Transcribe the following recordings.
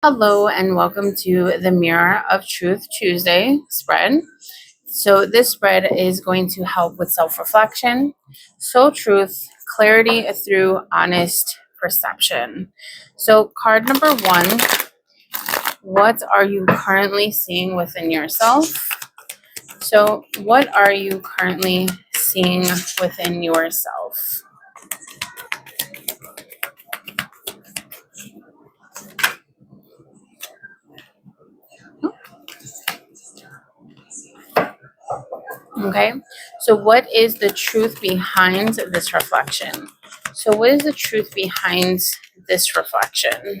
Hello and welcome to the Mirror of Truth Tuesday spread. So, this spread is going to help with self reflection, soul truth, clarity through honest perception. So, card number one, what are you currently seeing within yourself? So, what are you currently seeing within yourself? Okay, so what is the truth behind this reflection? So, what is the truth behind this reflection?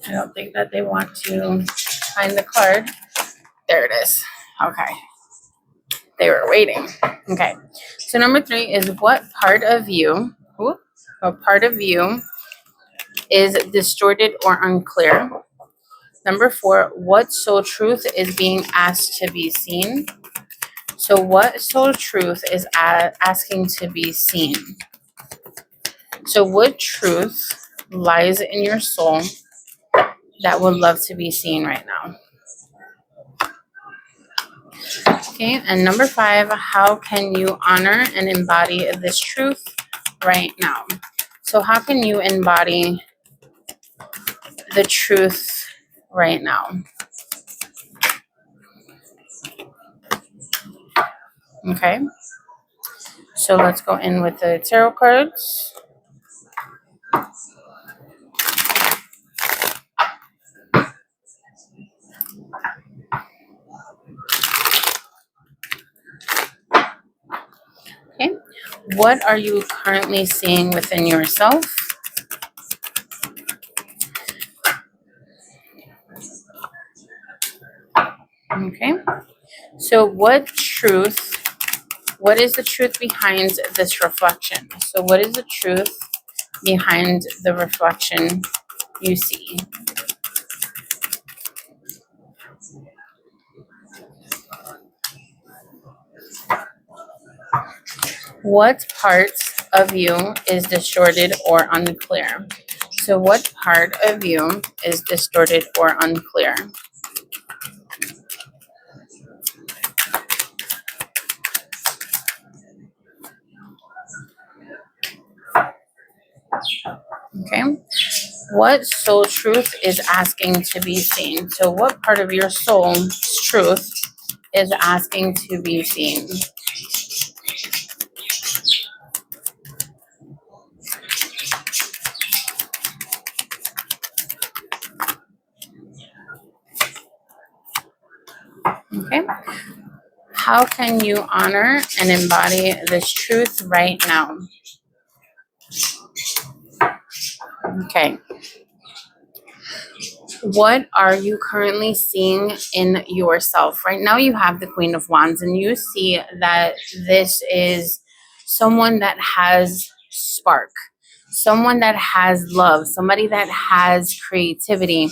I don't think that they want to find the card. There it is. Okay, they were waiting. Okay, so number three is what part of you, what part of you is distorted or unclear? Number four, what soul truth is being asked to be seen? So, what soul truth is asking to be seen? So, what truth lies in your soul that would love to be seen right now? Okay, and number five, how can you honor and embody this truth right now? So, how can you embody the truth right now? Okay, so let's go in with the tarot cards. Okay, what are you currently seeing within yourself? Okay, so what is the truth behind this reflection? So, what is the truth behind the reflection you see? What part of you is distorted or unclear? So, what part of you is distorted or unclear? Okay. What soul truth is asking to be seen? So, what part of your soul's truth is asking to be seen? Okay. How can you honor and embody this truth right now? Okay. What are you currently seeing in yourself? Right now, you have the Queen of Wands, and you see that this is someone that has spark, someone that has love, somebody that has creativity,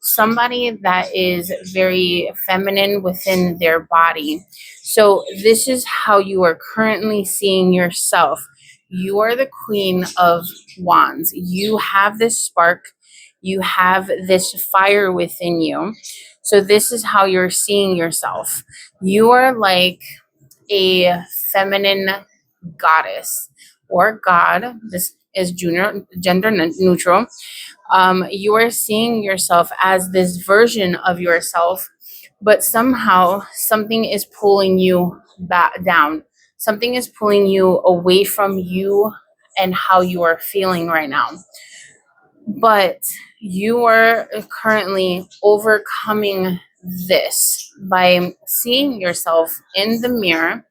somebody that is very feminine within their body. So, this is how you are currently seeing yourself. You are the Queen of Wands. You have this spark, you have this fire within you. So, this is how you're seeing yourself. You are like a feminine goddess or god. This is gender neutral. You are seeing yourself as this version of yourself, but somehow something is pulling you back down. Something is pulling you away from you and how you are feeling right now. But you are currently overcoming this by seeing yourself in the mirror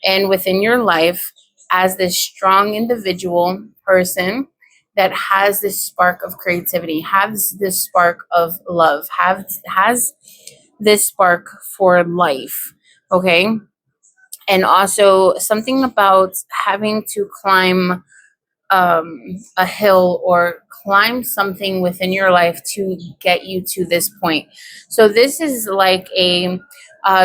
and within your life as this strong individual person that has this spark of creativity, has this spark of love, has this spark for life. Okay. And also something about having to climb a hill or climb something within your life to get you to this point. So this is like a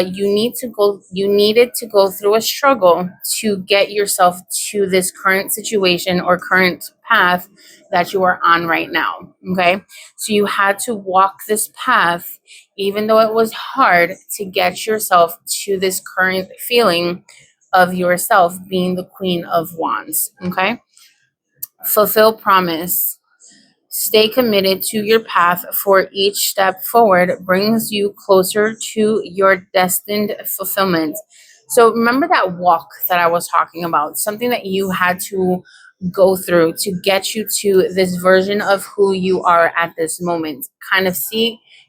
you needed to go through a struggle to get yourself to this current situation or current path that you are on right now. Okay. So you had to walk this path, even though it was hard, to get yourself to this current feeling of yourself being the Queen of Wands. Okay. Fulfill promise. Stay committed to your path, for each step forward brings you closer to your destined fulfillment. So remember that walk that I was talking about, something that you had to go through to get you to this version of who you are at this moment. Kind of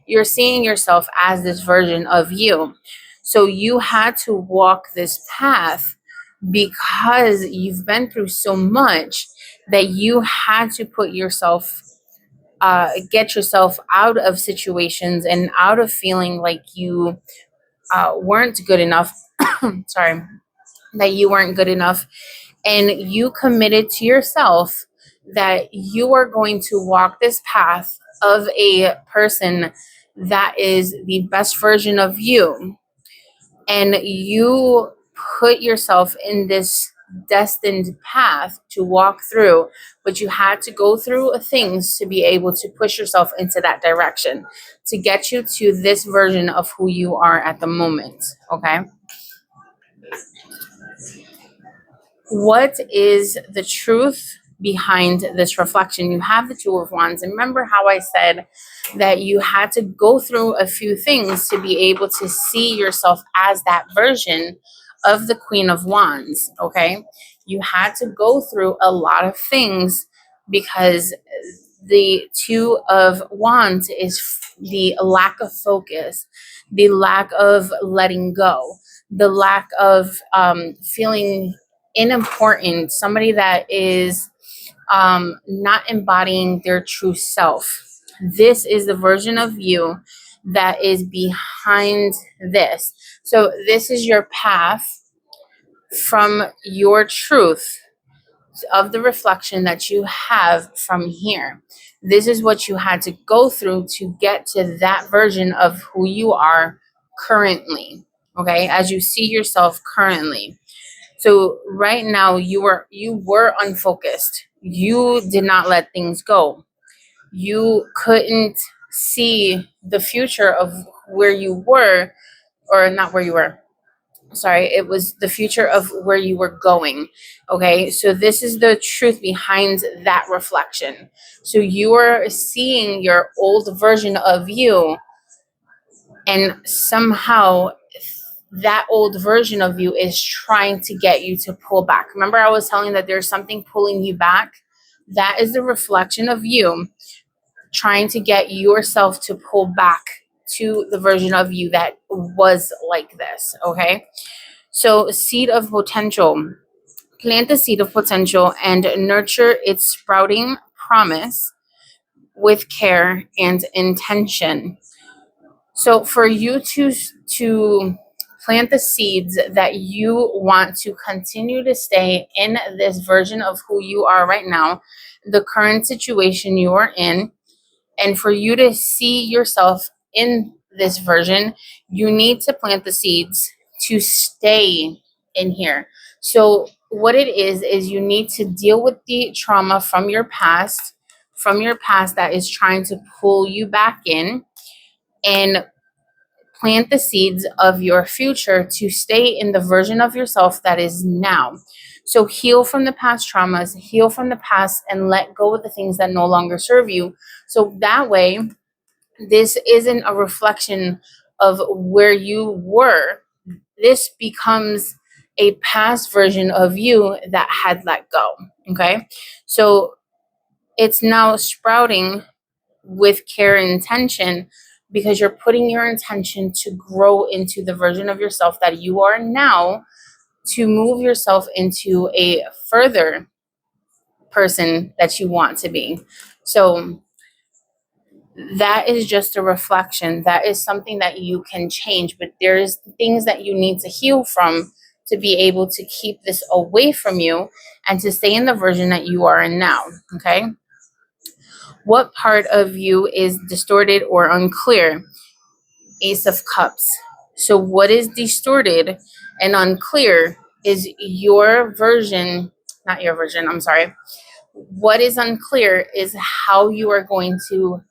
you're seeing yourself as this version of you. So you had to walk this path because you've been through so much that you had to put yourself get yourself out of situations and out of feeling like you weren't good enough. Sorry, that you weren't good enough. And you committed to yourself that you are going to walk this path of a person that is the best version of you. And you put yourself in this destined path to walk through, but you had to go through things to be able to push yourself into that direction to get you to this version of who you are at the moment. Okay. What is the truth behind this reflection? You have the Two of Wands. And remember how I said that you had to go through a few things to be able to see yourself as that version of the Queen of Wands. Okay. You had to go through a lot of things because the Two of Wands is the lack of focus, the lack of letting go, the lack of feeling unimportant, somebody that is not embodying their true self. This is the version of you that is behind this. So, this is your path from your truth of the reflection that you have from here. This is what you had to go through to get to that version of who you are currently. Okay, as you see yourself currently. So right now you were unfocused. You did not let things go. You couldn't see the future of where you were, or not where you were. Sorry, it was the future of where you were going. Okay, so this is the truth behind that reflection. So you are seeing your old version of you, and somehow that old version of you is trying to get you to pull back. Remember, I was telling you that there's something pulling you back? That is the reflection of you trying to get yourself to pull back to the version of you that was like this. Okay. So, seed of potential. Plant the seed of potential and nurture its sprouting promise with care and intention. So for you to plant the seeds that you want to continue to stay in this version of who you are right now, the current situation you are in, and for you to see yourself in this version, you need to plant the seeds to stay in here. So what it is you need to deal with the trauma from your past that is trying to pull you back in, and plant the seeds of your future to stay in the version of yourself that is now. So heal from the past traumas, heal from the past, and let go of the things that no longer serve you. So that way, this isn't a reflection of where you were. This becomes a past version of you that had let go. Okay. So it's now sprouting with care and intention, because you're putting your intention to grow into the version of yourself that you are now, to move yourself into a further person that you want to be. So that is just a reflection. That is something that you can change, but there's things that you need to heal from to be able to keep this away from you and to stay in the version that you are in now. Okay. What part of you is distorted or unclear? Ace of Cups. So, what is distorted and unclear is your version, not your version, I'm sorry. What is unclear is how you are going to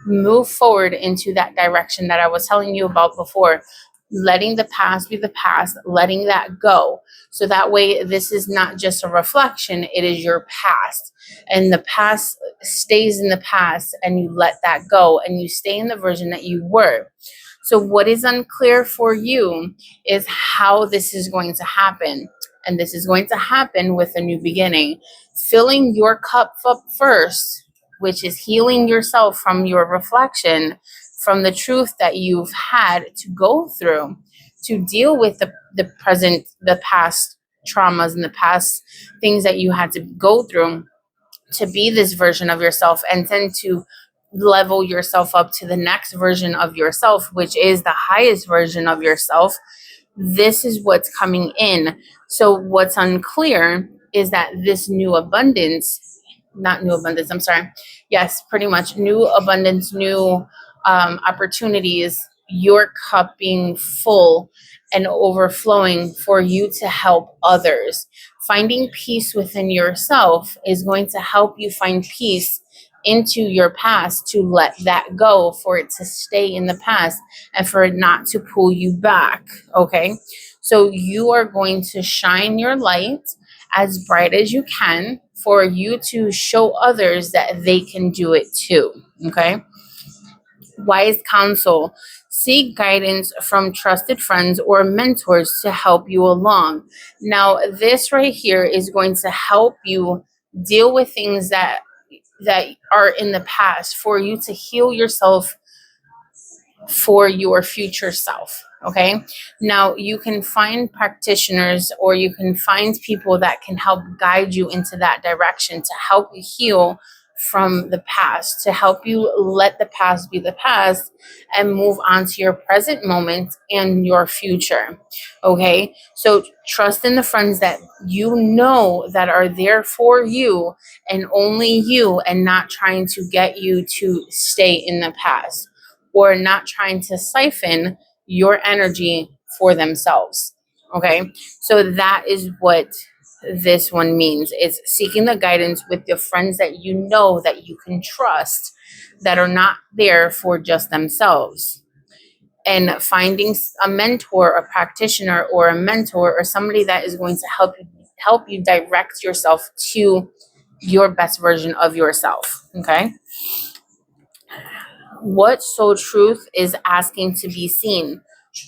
move forward into that direction that I was telling you about before. Letting the past be the past, letting that go. So that way, this is not just a reflection, it is your past. And the past stays in the past, and you let that go and you stay in the version that you were. So, what is unclear for you is how this is going to happen. And this is going to happen with a new beginning. Filling your cup up first, which is healing yourself from your reflection, from the truth that you've had to go through to deal with the present, the past traumas and the past things that you had to go through to be this version of yourself, and then to level yourself up to the next version of yourself, which is the highest version of yourself. This is what's coming in. So what's unclear is that this new abundance, not new abundance, I'm sorry. Yes, pretty much new abundance, new opportunities, your cup being full and overflowing for you to help others. Finding peace within yourself is going to help you find peace into your past, to let that go, for it to stay in the past and for it not to pull you back. Okay. So you are going to shine your light as bright as you can for you to show others that they can do it too. Okay. Wise counsel. Seek guidance from trusted friends or mentors to help you along. Now, this right here is going to help you deal with things that are in the past, for you to heal yourself for your future self. Okay. Now you can find practitioners, or you can find people that can help guide you into that direction to help you heal from the past, to help you let the past be the past and move on to your present moment and your future. Okay. So trust in the friends that you know that are there for you and only you, and not trying to get you to stay in the past, or not trying to siphon your energy for themselves. Okay. So that is what this one means, is seeking the guidance with the friends that you know that you can trust, that are not there for just themselves, and finding a mentor, a practitioner, or a mentor, or somebody that is going to help you direct yourself to your best version of yourself. Okay. What soul truth is asking to be seen?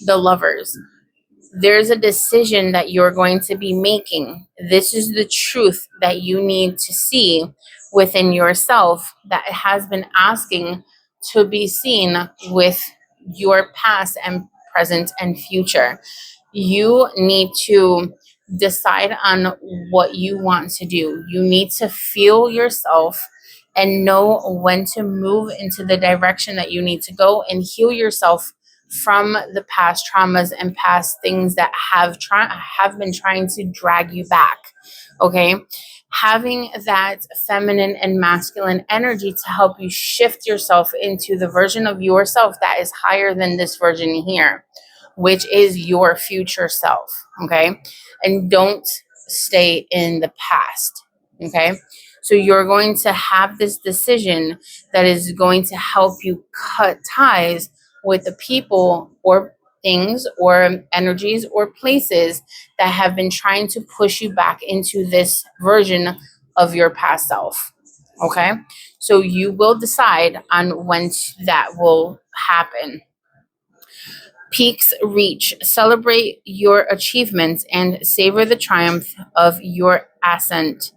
The Lovers. There's a decision that you're going to be making. This is the truth that you need to see within yourself, that has been asking to be seen with your past and present and future. You need to decide on what you want to do. You need to feel yourself and know when to move into the direction that you need to go, and heal yourself from the past traumas and past things that have been trying to drag you back. Okay. Having that feminine and masculine energy to help you shift yourself into the version of yourself that is higher than this version here, which is your future self. Okay. And don't stay in the past. Okay. So you're going to have this decision that is going to help you cut ties with the people or things or energies or places that have been trying to push you back into this version of your past self. Okay. So you will decide on when that will happen. Peaks reach. Celebrate your achievements and savor the triumph of your ascent.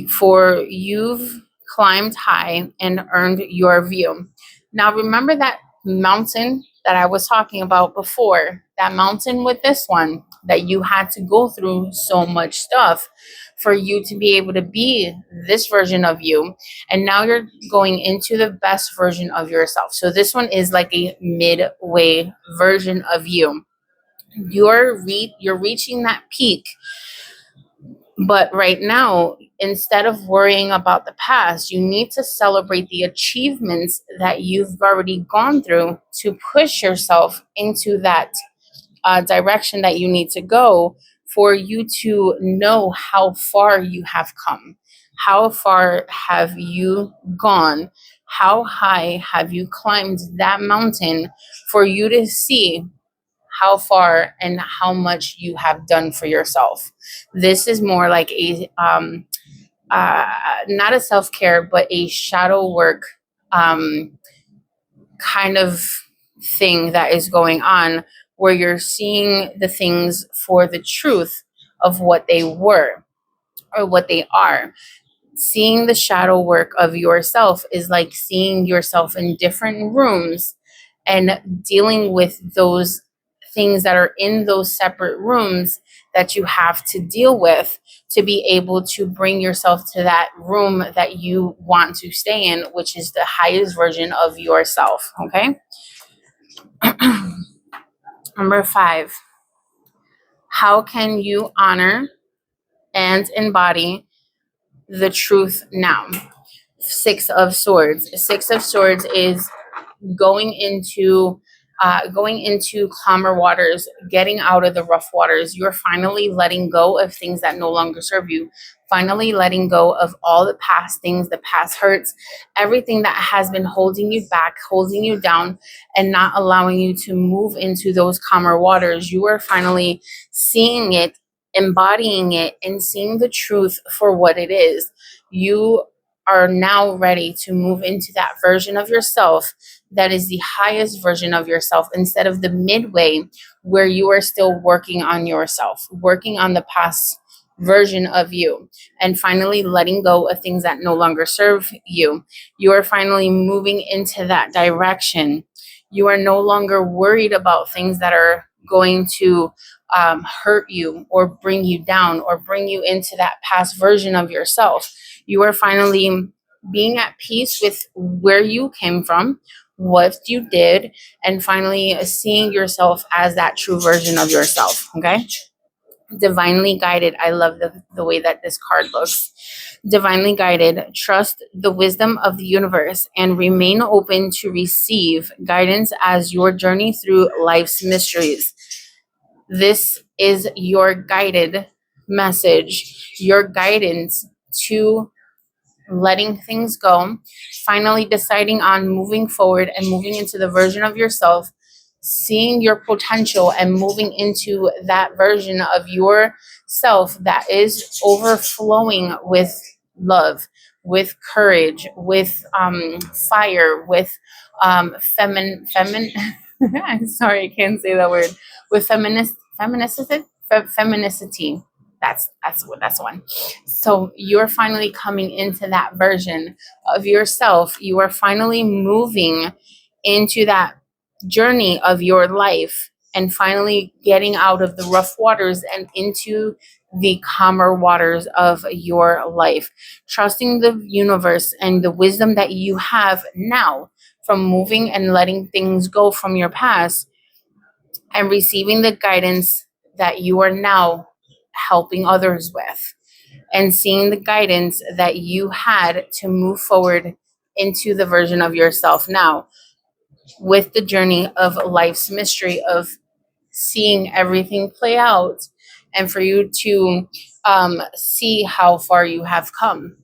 For you've climbed high and earned your view. Now, remember that mountain that I was talking about before? That mountain with this one, that you had to go through so much stuff for you to be able to be this version of you. And now you're going into the best version of yourself. So this one is like a midway version of you. You're reaching that peak, but right now, instead of worrying about the past, you need to celebrate the achievements that you've already gone through to push yourself into that direction that you need to go, for you to know how far you have come. How far have you gone? How high have you climbed that mountain, for you to see how far and how much you have done for yourself? This is more like a not a self care, but a shadow work um, kind of thing that is going on, where you're seeing the things for the truth of what they were or what they are. Seeing the shadow work of yourself is like seeing yourself in different rooms and dealing with those things that are in those separate rooms that you have to deal with, to be able to bring yourself to that room that you want to stay in, which is the highest version of yourself. Okay. Number 5, how can you honor and embody the truth now? Six of Swords. Six of Swords is going into calmer waters, getting out of the rough waters. You're finally letting go of things that no longer serve you. Finally letting go of all the past things, the past hurts, everything that has been holding you back, holding you down, and not allowing you to move into those calmer waters. You are finally seeing it, embodying it, and seeing the truth for what it is. You are now ready to move into that version of yourself that is the highest version of yourself, instead of the midway where you are still working on yourself, working on the past version of you, and finally letting go of things that no longer serve you. You are finally moving into that direction. You are no longer worried about things that are going to hurt you or bring you down or bring you into that past version of yourself. You are finally being at peace with where you came from, what you did, and finally seeing yourself as that true version of yourself. Okay. Divinely guided. I love the way that this card looks. Divinely guided. Trust the wisdom of the universe and remain open to receive guidance as your journey through life's mysteries. This is your guided message, your guidance to letting things go, finally deciding on moving forward and moving into the version of yourself, seeing your potential and moving into that version of yourself that is overflowing with love, with courage, with fire, with femin I'm sorry, I can't say that word. With feminicity. That's one. So you're finally coming into that version of yourself. You are finally moving into that journey of your life and finally getting out of the rough waters and into the calmer waters of your life. Trusting the universe and the wisdom that you have now from moving and letting things go from your past, and receiving the guidance that you are now helping others with, and seeing the guidance that you had to move forward into the version of yourself now, with the journey of life's mystery of seeing everything play out, and for you to see how far you have come.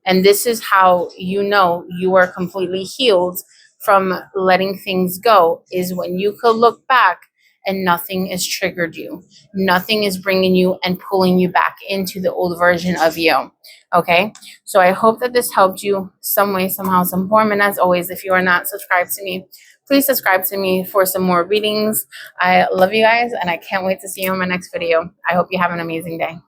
And this is how you know you are completely healed from letting things go, is when you could look back and nothing has triggered you. Nothing is bringing you and pulling you back into the old version of you. Okay? So I hope that this helped you some way, somehow, some form. And as always, if you are not subscribed to me, please subscribe to me for some more readings. I love you guys, and I can't wait to see you in my next video. I hope you have an amazing day.